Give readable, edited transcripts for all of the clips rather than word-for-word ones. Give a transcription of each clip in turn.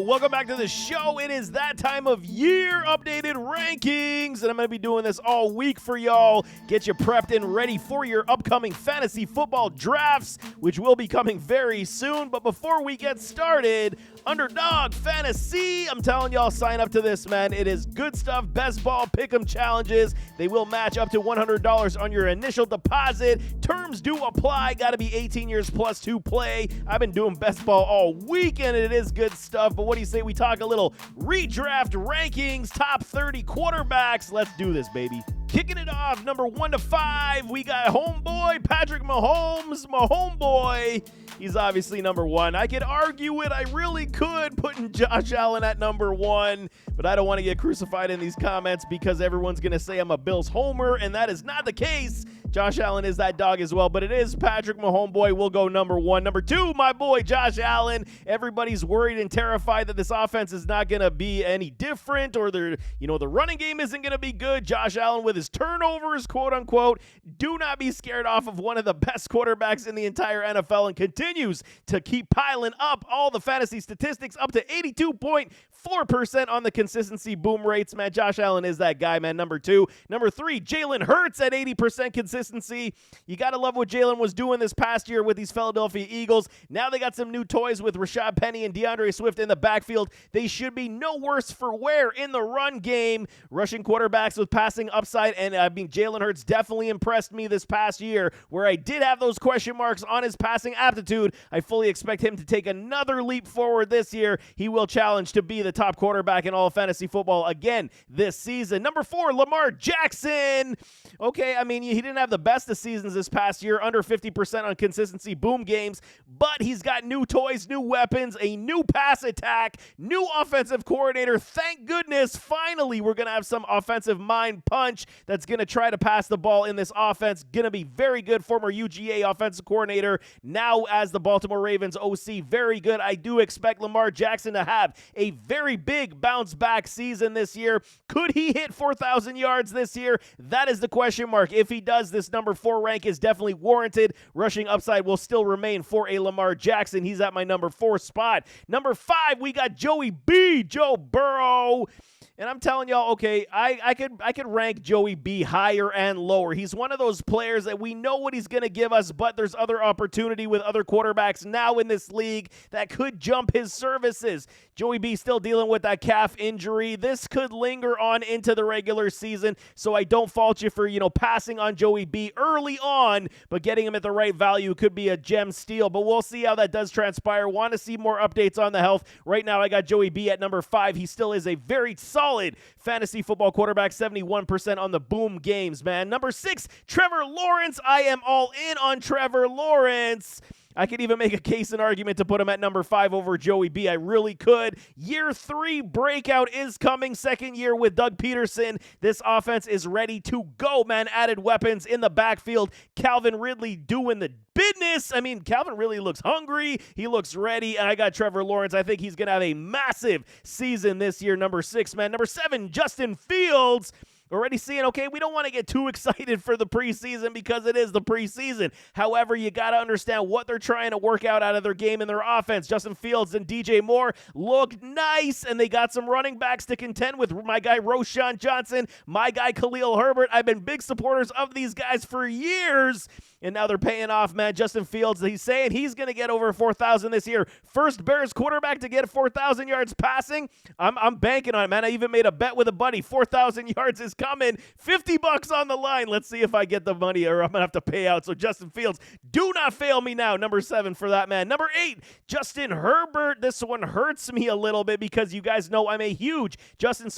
Welcome back to the show. It is that time of year, updated rankings, and I'm going to be doing this all week for y'all. Get you prepped and ready for your upcoming fantasy football drafts, which will be coming very soon. But before we get started, Underdog Fantasy, I'm telling y'all, sign up to this, man. It is good stuff. Best ball pick'em challenges. They will match up to $100 on your initial deposit. Terms do apply. Got to be 18 years plus to play. I've been doing best ball all week, and it is good stuff. But what do you say we talk a little redraft rankings, top 30 quarterbacks? Let's do this, baby. Kicking it off, number 1 to 5, we got homeboy Patrick Mahomes. My homeboy, he's obviously number 1. I could argue it. I really could, putting Josh Allen at number 1, but I don't want to get crucified in these comments because everyone's going to say I'm a Bills homer, and that is not the case. Josh Allen is that dog as well, but it is Patrick Mahomes. We'll go number 1. Number 2, my boy Josh Allen. Everybody's worried and terrified that this offense is not going to be any different, or the running game isn't going to be good. Josh Allen with his turnovers, quote unquote. Do not be scared off of one of the best quarterbacks in the entire NFL, and continues to keep piling up all the fantasy statistics, up to 82.4% on the consistency boom rates, man. Josh Allen is that guy, man. Number 2. Number 3, Jalen Hurts at 80% consistency. You got to love what Jalen was doing this past year with these Philadelphia Eagles. Now they got some new toys with Rashad Penny and DeAndre Swift in the backfield. They should be no worse for wear in the run game. Rushing quarterbacks with passing upside, and Jalen Hurts definitely impressed me this past year, where I did have those question marks on his passing aptitude. I fully expect him to take another leap forward this year. He will challenge to be the top quarterback in all of fantasy football again this season. Number 4, Lamar Jackson. Okay, he didn't have the best of seasons this past year, under 50% on consistency boom games, but he's got new toys, new weapons, a new pass attack, new offensive coordinator. Thank goodness, finally, we're going to have some offensive mind punch that's going to try to pass the ball in this offense. Going to be very good. Former UGA offensive coordinator, now as the Baltimore Ravens OC. Very good. I do expect Lamar Jackson to have a very big bounce back season this year. Could he hit 4,000 yards this year? That is the question mark. If he does, this number 4 rank is definitely warranted. Rushing upside will still remain for a Lamar Jackson. He's at my number 4 spot. Number 5, we got Joey B, Joe Burrow. And I'm telling y'all, okay, I could rank Joey B higher and lower. He's one of those players that we know what he's going to give us, but there's other opportunity with other quarterbacks now in this league that could jump his services. Joey B still dealing with that calf injury. This could linger on into the regular season, so I don't fault you for, passing on Joey B early on, but getting him at the right value could be a gem steal. But we'll see how that does transpire. Want to see more updates on the health. Right now, I got Joey B at number 5. He still is a very solid fantasy football quarterback, 71% on the boom games, man. Number 6, Trevor Lawrence. I am all in on Trevor Lawrence. I could even make a case and argument to put him at number 5 over Joey B. I really could. Year 3 breakout is coming. Second year with Doug Peterson. This offense is ready to go, man. Added weapons in the backfield. Calvin Ridley doing the business. Calvin really looks hungry. He looks ready, and I got Trevor Lawrence. I think he's going to have a massive season this year. Number 6, man. Number 7, Justin Fields. Already seeing, okay, we don't want to get too excited for the preseason because it is the preseason. However, you got to understand what they're trying to work out of their game and their offense. Justin Fields and DJ Moore look nice, and they got some running backs to contend with. My guy Roschon Johnson, my guy Khalil Herbert. I've been big supporters of these guys for years, and now they're paying off, man. Justin Fields, he's saying he's going to get over 4,000 this year. First Bears quarterback to get 4,000 yards passing. I'm banking on it, man. I even made a bet with a buddy. 4,000 yards is coming. $50 on the line. Let's see if I get the money, or I'm going to have to pay out. So Justin Fields, do not fail me now. Number 7 for that, man. Number 8, Justin Herbert. This one hurts me a little bit because you guys know I'm a huge Justin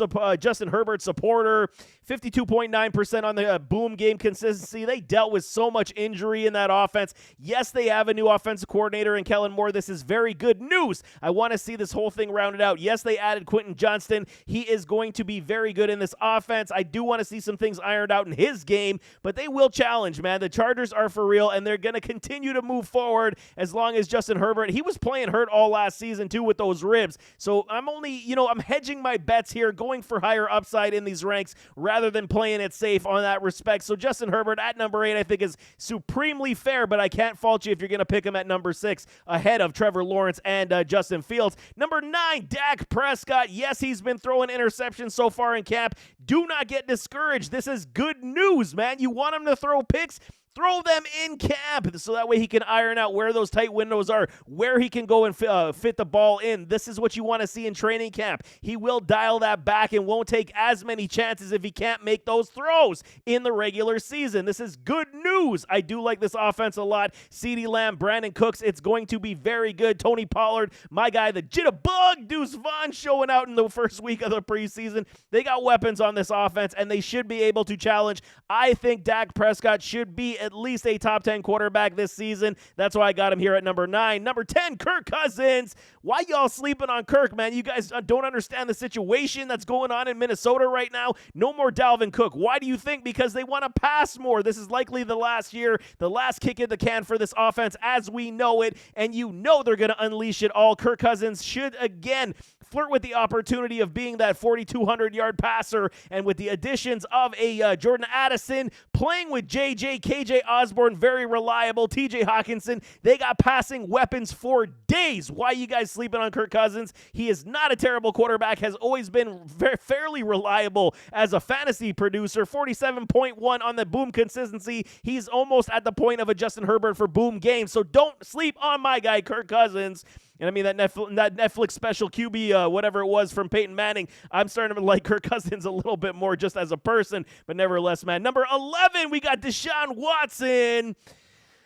Herbert supporter. 52.9% on the boom game consistency. They dealt with so much injury in that offense. Yes, they have a new offensive coordinator in Kellen Moore. This is very good news. I want to see this whole thing rounded out. Yes, they added Quentin Johnston. He is going to be very good in this offense. I do want to see some things ironed out in his game, but they will challenge, man. The Chargers are for real, and they're going to continue to move forward as long as Justin Herbert, he was playing hurt all last season too with those ribs. So I'm only, I'm hedging my bets here, going for higher upside in these ranks rather than playing it safe on that respect. So Justin Herbert at number 8, I think is superb. supremely fair, but I can't fault you if you're going to pick him at number 6 ahead of Trevor Lawrence and Justin Fields. Number 9, Dak Prescott. Yes, he's been throwing interceptions so far in camp. Do not get discouraged. This is good news, man. You want him to throw picks? Throw them in camp so that way he can iron out where those tight windows are, where he can go and fit the ball in. This is what you want to see in training camp. He will dial that back and won't take as many chances if he can't make those throws in the regular season. This is good news. I do like this offense a lot. CeeDee Lamb, Brandon Cooks, it's going to be very good. Tony Pollard, my guy, the Jitterbug, Deuce Vaughn showing out in the first week of the preseason. They got weapons on this offense, and they should be able to challenge. I think Dak Prescott should be at least a top 10 quarterback this season. That's why I got him here at number 9. Number 10, Kirk Cousins. Why y'all sleeping on Kirk, man? You guys don't understand the situation that's going on in Minnesota right now. No more Dalvin Cook. Why do you think? Because they want to pass more. This is likely the last year, the last kick in the can for this offense as we know it, and you know they're going to unleash it all. Kirk Cousins should, again, flirt with the opportunity of being that 4,200-yard passer, and with the additions of a Jordan Addison, playing with KJ Osborne, very reliable, TJ Hawkinson, they got passing weapons for days. Why you guys sleeping on Kirk Cousins? He is not a terrible quarterback, has always been fairly reliable as a fantasy producer, 47.1 on the boom consistency. He's almost at the point of a Justin Herbert for boom games, so don't sleep on my guy, Kirk Cousins. And I mean, that Netflix special QB, whatever it was from Peyton Manning, I'm starting to like Kirk Cousins a little bit more just as a person, but nevertheless, man. Number 11, we got Deshaun Watson.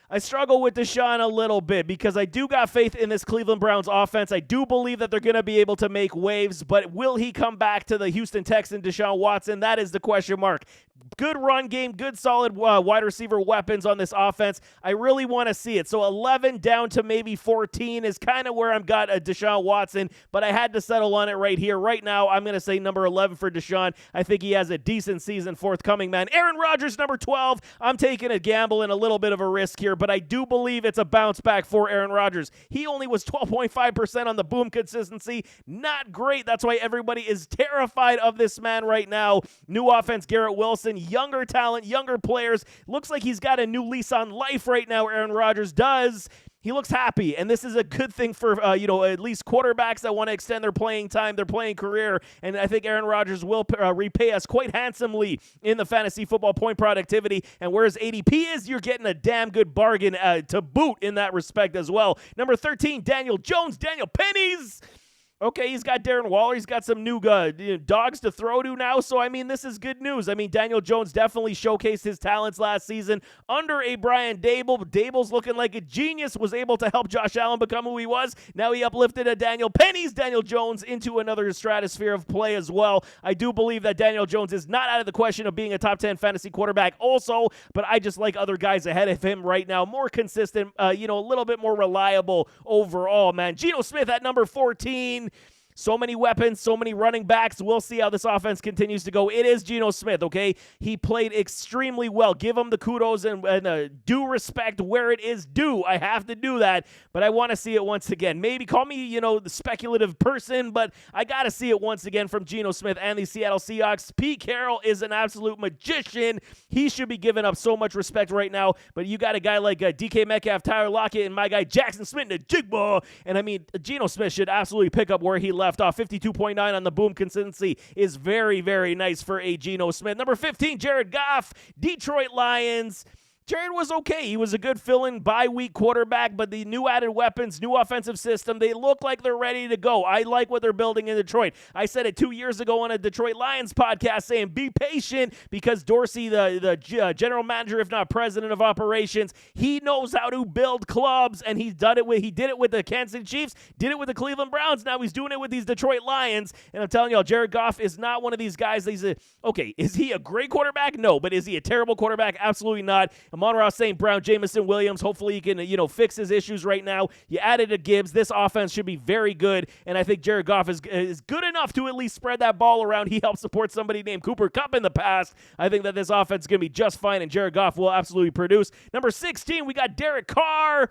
I struggle with Deshaun a little bit because I do got faith in this Cleveland Browns offense. I do believe that they're going to be able to make waves, but will he come back to the Houston Texans, Deshaun Watson? That is the question mark. Good run game, good solid wide receiver weapons on this offense. I really want to see it. So 11 down to maybe 14 is kind of where I've got a Deshaun Watson, but I had to settle on it right here. Right now, I'm going to say number 11 for Deshaun. I think he has a decent season forthcoming, man. Aaron Rodgers, number 12. I'm taking a gamble and a little bit of a risk here, but I do believe it's a bounce back for Aaron Rodgers. He only was 12.5% on the boom consistency. Not great. That's why everybody is terrified of this man right now. New offense, Garrett Wilson. Younger talent, younger players. Looks like he's got a new lease on life right now, Aaron Rodgers does. He looks happy, and this is a good thing for, at least quarterbacks that want to extend their playing time, their playing career, and I think Aaron Rodgers will repay us quite handsomely in the fantasy football point productivity, and whereas ADP is, you're getting a damn good bargain to boot in that respect as well. Number 13, Daniel Jones, Daniel Pennies. Okay, he's got Darren Waller. He's got some new dogs to throw to now. So, I mean, this is good news. I mean, Daniel Jones definitely showcased his talents last season under a Brian Dable. Dable's looking like a genius, was able to help Josh Allen become who he was. Now he uplifted a Daniel Jones into another stratosphere of play as well. I do believe that Daniel Jones is not out of the question of being a top 10 fantasy quarterback also, but I just like other guys ahead of him right now. More consistent, a little bit more reliable overall, man. Geno Smith at number 14. So many weapons, so many running backs. We'll see how this offense continues to go. It is Geno Smith, okay? He played extremely well. Give him the kudos and due respect where it is due. I have to do that, but I want to see it once again. Maybe call me, the speculative person, but I got to see it once again from Geno Smith and the Seattle Seahawks. Pete Carroll is an absolute magician. He should be giving up so much respect right now, but you got a guy like DK Metcalf, Tyler Lockett, and my guy Jackson Smith in the Jigba, and I mean, Geno Smith should absolutely pick up where he left off. 52.9 on the boom consistency is very, very nice for a Geno Smith. Number 15, Jared Goff, Detroit Lions. Jared was okay. He was a good fill-in bye-week quarterback, but the new added weapons, new offensive system, they look like they're ready to go. I like what they're building in Detroit. I said it 2 years ago on a Detroit Lions podcast saying be patient because Dorsey, the general manager, if not president of operations, he knows how to build clubs, and he did it with the Kansas City Chiefs, did it with the Cleveland Browns. Now he's doing it with these Detroit Lions, and I'm telling y'all, Jared Goff is not one of these guys. Is he a great quarterback? No, but is he a terrible quarterback? Absolutely not. Amon-Ra St. Brown, Jamison Williams, hopefully he can, fix his issues right now. You added a Gibbs. This offense should be very good, and I think Jared Goff is good enough to at least spread that ball around. He helped support somebody named Cooper Kupp in the past. I think that this offense is going to be just fine, and Jared Goff will absolutely produce. Number 16, we got Derek Carr.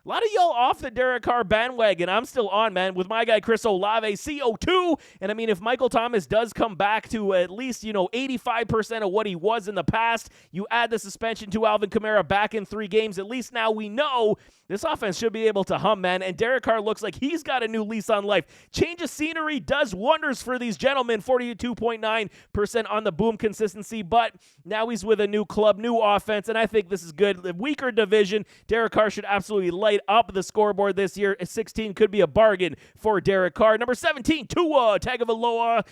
A lot of y'all off the Derek Carr bandwagon. I'm still on, man, with my guy Chris Olave, CO2. And I mean, if Michael Thomas does come back to at least, 85% of what he was in the past, you add the suspension to Alvin Kamara back in 3 games, at least now we know this offense should be able to hum, man. And Derek Carr looks like he's got a new lease on life. Change of scenery does wonders for these gentlemen. 42.9% on the boom consistency, but now he's with a new club, new offense, and I think this is good. The weaker division, Derek Carr should absolutely light up the scoreboard this year. 16 could be a bargain for Derek Carr. Number 17, Tua Tagovailoa.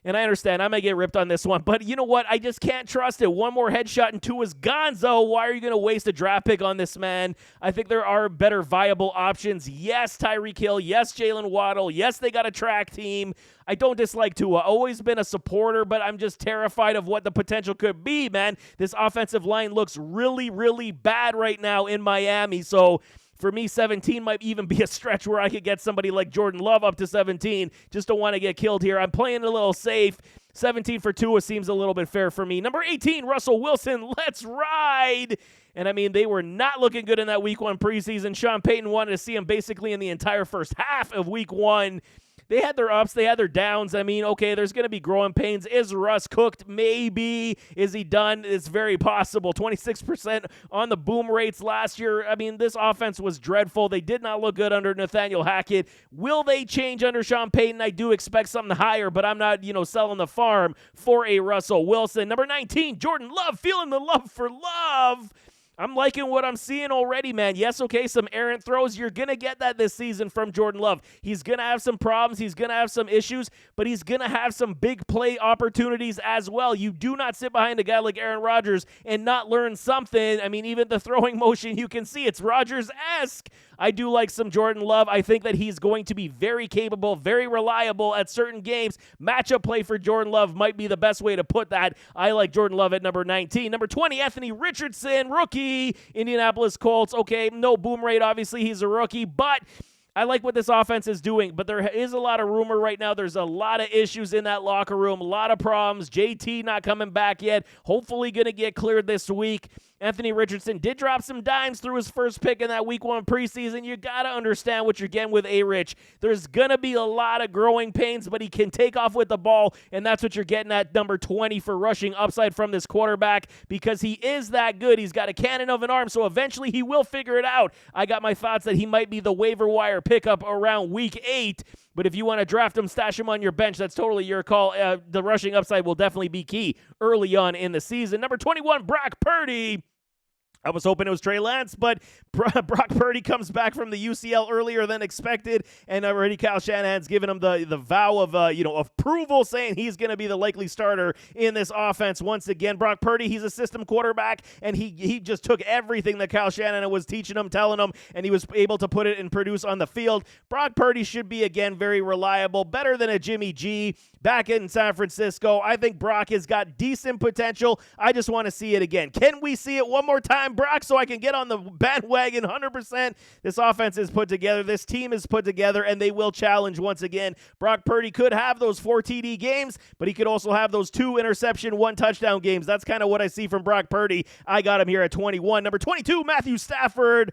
And I understand I may get ripped on this one, but you know what? I just can't trust it. One more headshot and Tua's gonzo. Why are you going to waste a draft pick on this man? I think there are better viable options. Yes, Tyreek Hill. Yes, Jalen Waddle. Yes, they got a track team. I don't dislike Tua. Always been a supporter, but I'm just terrified of what the potential could be, man. This offensive line looks really, really bad right now in Miami, so for me, 17 might even be a stretch where I could get somebody like Jordan Love up to 17. Just don't want to get killed here. I'm playing a little safe. 17 for Tua seems a little bit fair for me. Number 18, Russell Wilson. Let's ride. And I mean, they were not looking good in that week 1 preseason. Sean Payton wanted to see him basically in the entire first half of week 1. They had their ups, they had their downs. I mean, okay, there's going to be growing pains. Is Russ cooked? Maybe. Is he done? It's very possible. 26% on the boom rates last year. I mean, this offense was dreadful. They did not look good under Nathaniel Hackett. Will they change under Sean Payton? I do expect something higher, but I'm not, selling the farm for a Russell Wilson. Number 19, Jordan Love, feeling the love for love. I'm liking what I'm seeing already, man. Yes, okay, some errant throws. You're going to get that this season from Jordan Love. He's going to have some problems. He's going to have some issues, but he's going to have some big play opportunities as well. You do not sit behind a guy like Aaron Rodgers and not learn something. I mean, even the throwing motion, you can see it's Rodgers-esque. I do like some Jordan Love. I think that he's going to be very capable, very reliable at certain games. Matchup play for Jordan Love might be the best way to put that. I like Jordan Love at number 19. Number 20, Anthony Richardson, rookie, Indianapolis Colts. Okay, no boom rate, obviously. He's a rookie, but I like what this offense is doing, but there is a lot of rumor right now. There's a lot of issues in that locker room, a lot of problems. JT not coming back yet. Hopefully going to get cleared this week. Anthony Richardson did drop some dimes through his first pick in that week 1 preseason. You got to understand what you're getting with A-Rich. There's going to be a lot of growing pains, but he can take off with the ball, and that's what you're getting at number 20 for rushing upside from this quarterback because he is that good. He's got a cannon of an arm, so eventually he will figure it out. I got my thoughts that he might be the waiver wire pickup around week 8, but if you want to draft him, stash him on your bench, that's totally your call. The rushing upside will definitely be key early on in the season. Number 21, Brock Purdy. I was hoping it was Trey Lance, but Brock Purdy comes back from the UCL earlier than expected, and already Kyle Shanahan's given him the vow of approval, saying he's going to be the likely starter in this offense once again. Brock Purdy, he's a system quarterback, and he just took everything that Kyle Shanahan was teaching him, telling him, and he was able to put it and produce on the field. Brock Purdy should be, again, very reliable, better than a Jimmy G back in San Francisco. I think Brock has got decent potential. I just want to see it again. Can we see it one more time, Brock, so I can get on the bandwagon 100%? This offense is put together. This team is put together, and they will challenge once again. Brock Purdy could have those 4 TD games, but he could also have those 2 interception, 1 touchdown games. That's kind of what I see from Brock Purdy. I got him here at 21. Number 22, Matthew Stafford.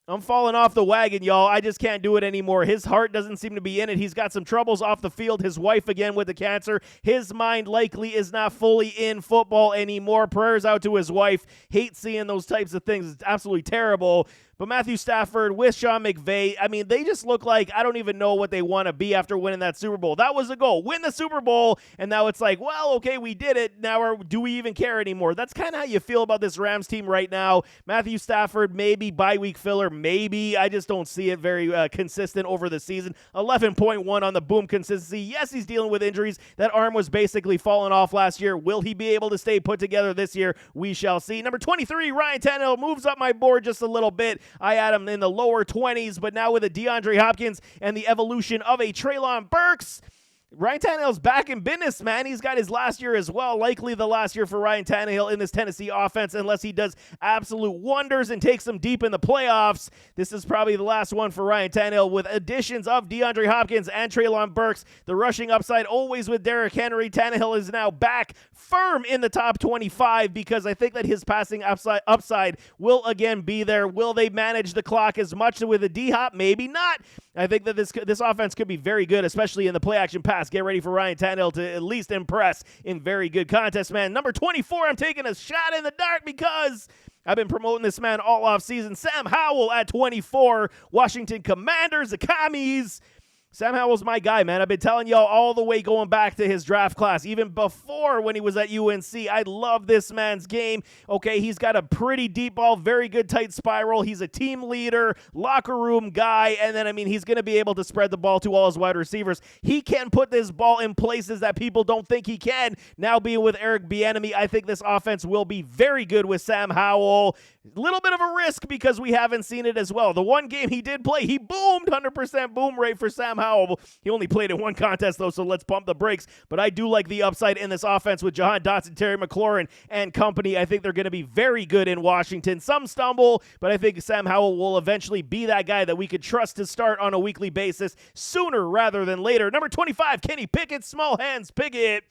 I'm falling off the wagon, y'all. I just can't do it anymore. His heart doesn't seem to be in it. He's got some troubles off the field. His wife, again, with the cancer. His mind likely is not fully in football anymore. Prayers out to his wife. Hate seeing those types of things. It's absolutely terrible. But Matthew Stafford with Sean McVay, I mean, they just look like I don't even know what they want to be after winning that Super Bowl. That was the goal, win the Super Bowl, and now it's like, well, okay, we did it. Now do we even care anymore? That's kind of how you feel about this Rams team right now. Matthew Stafford, maybe bye-week filler, maybe. I just don't see it very consistent over the season. 11.1 on the boom consistency. Yes, he's dealing with injuries. That arm was basically falling off last year. Will he be able to stay put together this year? We shall see. Number 23, Ryan Tannehill moves up my board just a little bit. I had him in the lower 20s, but now with a DeAndre Hopkins and the evolution of a Treylon Burks, Ryan Tannehill's back in business, man. He's got his last year as well. Likely the last year for Ryan Tannehill in this Tennessee offense, unless he does absolute wonders and takes them deep in the playoffs. This is probably the last one for Ryan Tannehill, with additions of DeAndre Hopkins and Treylon Burks. The rushing upside always with Derrick Henry. Tannehill is now back firm in the top 25 because I think that his passing upside will again be there. Will they manage the clock as much with a D-Hop? Maybe not. I think that this offense could be very good, especially in the play-action pass. Get ready for Ryan Tannehill to at least impress in very good contests, man. Number 24, I'm taking a shot in the dark because I've been promoting this man all off-season. Sam Howell at 24, Washington Commanders, the Commies. Sam Howell's my guy, man. I've been telling y'all all the way going back to his draft class, even before when he was at UNC. I love this man's game. Okay, he's got a pretty deep ball, very good tight spiral. He's a team leader, locker room guy, and then, he's going to be able to spread the ball to all his wide receivers. He can put this ball in places that people don't think he can. Now being with Eric Bieniemy, I think this offense will be very good with Sam Howell. A little bit of a risk because we haven't seen it as well. The one game he did play, he boomed, 100% boom rate for Sam Howell. He only played in one contest, though, so let's pump the brakes. But I do like the upside in this offense with Jahan Dotson, Terry McLaurin, and company. I think they're going to be very good in Washington. Some stumble, but I think Sam Howell will eventually be that guy that we could trust to start on a weekly basis sooner rather than later. Number 25, Kenny Pickett, small hands Pickett.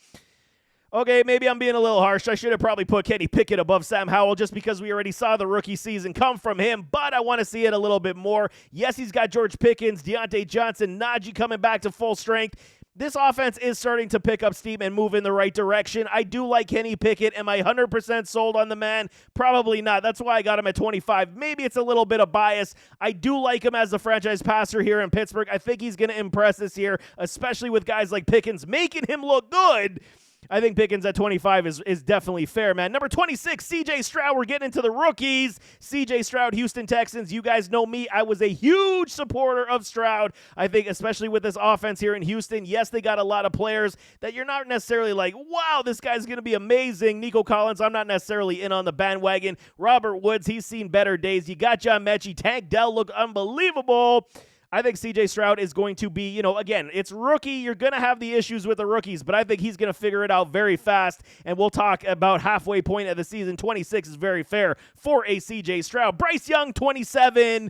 Okay, maybe I'm being a little harsh. I should have probably put Kenny Pickett above Sam Howell just because we already saw the rookie season come from him, but I want to see it a little bit more. Yes, he's got George Pickens, Deontay Johnson, Najee coming back to full strength. This offense is starting to pick up steam and move in the right direction. I do like Kenny Pickett. Am I 100% sold on the man? Probably not. That's why I got him at 25. Maybe it's a little bit of bias. I do like him as the franchise passer here in Pittsburgh. I think he's going to impress this year, especially with guys like Pickens making him look good. I think Pickens at 25 is definitely fair, man. Number 26, C.J. Stroud. We're getting into the rookies. C.J. Stroud, Houston Texans. You guys know me. I was a huge supporter of Stroud. I think especially with this offense here in Houston, yes, they got a lot of players that you're not necessarily like, wow, this guy's going to be amazing. Nico Collins, I'm not necessarily in on the bandwagon. Robert Woods, he's seen better days. You got John Mechie. Tank Dell looked unbelievable. I think C.J. Stroud is going to be, again, it's rookie. You're going to have the issues with the rookies, but I think he's going to figure it out very fast, and we'll talk about halfway point of the season. 26 is very fair for a C.J. Stroud. Bryce Young, 27.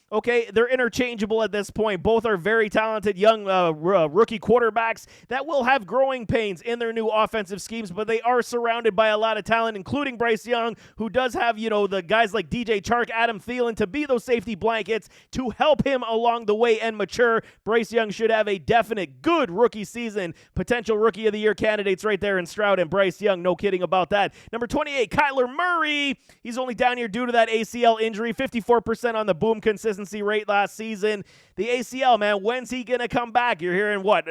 Okay, they're interchangeable at this point. Both are very talented young rookie quarterbacks that will have growing pains in their new offensive schemes, but they are surrounded by a lot of talent, including Bryce Young, who does have, the guys like DJ Chark, Adam Thielen to be those safety blankets to help him along the way and mature. Bryce Young should have a definite good rookie season. Potential Rookie of the Year candidates right there in Stroud and Bryce Young. No kidding about that. Number 28, Kyler Murray. He's only down here due to that ACL injury. 54% on the boom consistency rate last season. The ACL, man, when's he going to come back? You're hearing what,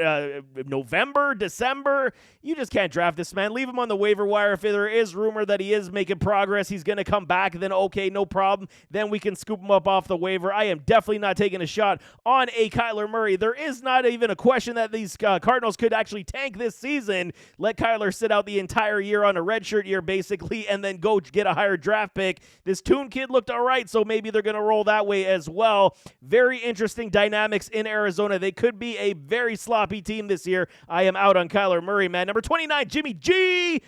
November, December? You just can't draft this man. Leave him on the waiver wire. If there is rumor that he is making progress, he's going to come back, then okay, no problem. Then we can scoop him up off the waiver. I am definitely not taking a shot on a Kyler Murray. There is not even a question that these Cardinals could actually tank this season. Let Kyler sit out the entire year on a redshirt year, basically, and then go get a higher draft pick. This Toon kid looked all right, so maybe they're going to roll that way as well. Very interesting dynamics in Arizona. They could be a very sloppy team this year. I am out on Kyler Murray, man. Number 29, Jimmy G.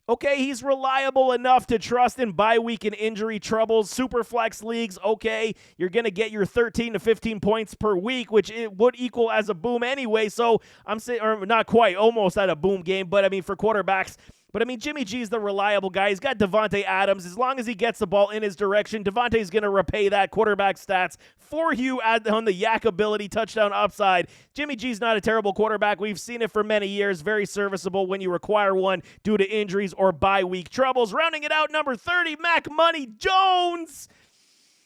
Okay, he's reliable enough to trust in bye week and injury troubles. Super flex leagues, okay, you're going to get your 13 to 15 points per week, which it would equal as a boom anyway. So I'm saying, or not quite, almost at a boom game, but for quarterbacks. But Jimmy G's the reliable guy. He's got Devontae Adams. As long as he gets the ball in his direction, Devontae's going to repay that quarterback stats for you on the yak ability, touchdown upside. Jimmy G's not a terrible quarterback. We've seen it for many years. Very serviceable when you require one due to injuries or bye week troubles. Rounding it out, number 30, Mac Money Jones.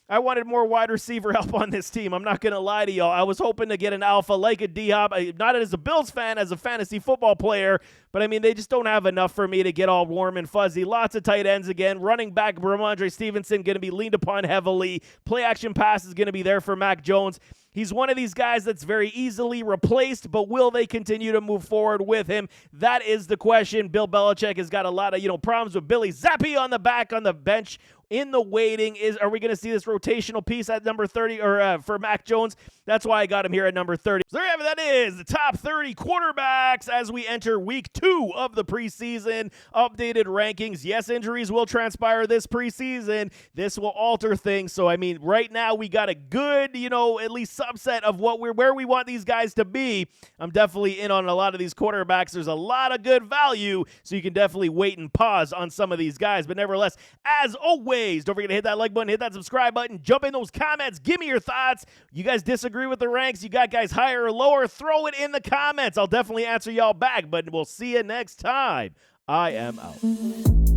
I wanted more wide receiver help on this team. I'm not going to lie to y'all. I was hoping to get an alpha like a D-Hop, not as a Bills fan, as a fantasy football player, but they just don't have enough for me to get all warm and fuzzy. Lots of tight ends again. Running back Ramondre Stevenson going to be leaned upon heavily. Play action pass is going to be there for Mac Jones. He's one of these guys that's very easily replaced, but will they continue to move forward with him? That is the question. Bill Belichick has got a lot of, problems with Billy Zappi on the bench in the waiting. Are we going to see this rotational piece at number 30 or for Mac Jones? That's why I got him here at number 30. So there you have it. That is the top 30 quarterbacks as we enter week 2 of the preseason updated rankings. Yes, injuries will transpire this preseason. This will alter things. So, I mean, right now we got a good, at least subset of where we want these guys to be. I'm definitely in on a lot of these quarterbacks. There's a lot of good value, so you can definitely wait and pause on some of these guys. But nevertheless, as always, don't forget to hit that like button, hit that subscribe button, jump in those comments, give me your thoughts. You guys disagree with the ranks? You got guys higher or lower? Throw it in the comments. I'll definitely answer y'all back, but we'll see you next time. I am out.